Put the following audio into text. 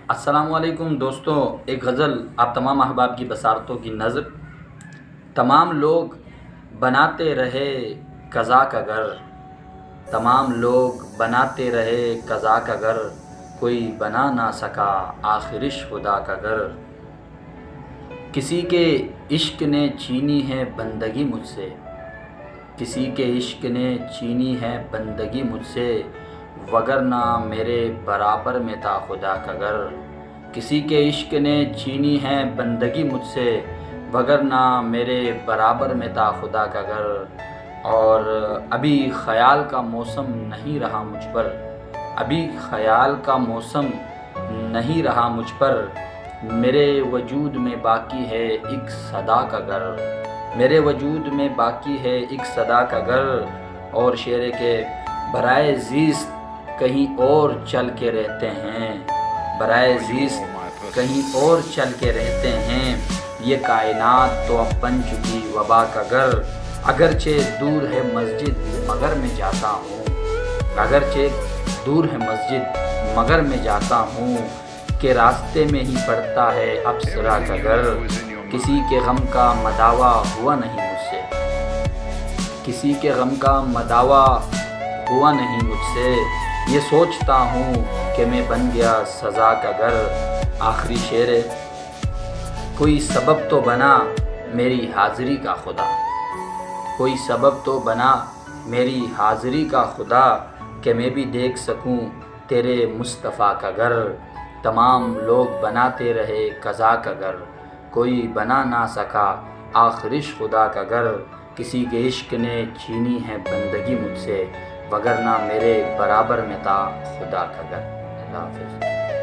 السلام علیکم دوستوں، ایک غزل آپ تمام احباب کی بصارتوں کی نظر۔ تمام لوگ بناتے رہے قضا کا گھر، تمام لوگ بناتے رہے قضا کا گھر، کوئی بنا نہ سکا آخرش خدا کا گھر۔ کسی کے عشق نے چھینی ہے بندگی مجھ سے، کسی کے عشق نے چھینی ہے بندگی مجھ سے، وگرنہ میرے برابر میں تھا خدا کا گھر۔ کسی کے عشق نے چھینی ہے بندگی مجھ سے، وگرنہ میرے برابر میں تھا خدا کا گھر۔ اور ابھی خیال کا موسم نہیں رہا مجھ پر، ابھی خیال کا موسم نہیں رہا مجھ پر، میرے وجود میں باقی ہے ایک صدا کا گھر، میرے وجود میں باقی ہے ایک صدا کا گھر۔ اور شعر کے برائے زیست کہیں اور چل کے رہتے ہیں، برائے زیست کہیں اور چل کے رہتے ہیں، یہ کائنات تو اب بن چکی وبا کا گھر۔ اگرچہ دور ہے مسجد مگر میں جاتا ہوں، اگرچہ دور ہے مسجد مگر میں جاتا ہوں، کہ راستے میں ہی پڑتا ہے اپسرا کا گھر۔ کسی کے غم کا مداوا ہوا نہیں مجھ سے، کسی کے غم کا مداوا ہوا نہیں مجھ سے، یہ سوچتا ہوں کہ میں بن گیا سزا کا گھر۔ آخری شعر ہے، کوئی سبب تو بنا میری حاضری کا خدا، کوئی سبب تو بنا میری حاضری کا خدا، کہ میں بھی دیکھ سکوں تیرے مصطفیٰ کا گھر۔ تمام لوگ بناتے رہے قضا کا گھر، کوئی بنا نہ سکا آخرش خدا کا گھر۔ کسی کے عشق نے چھینی ہے بندگی مجھ سے، وگرنہ میرے برابر میں تھا خدا کا گھر۔ اللہ حافظ۔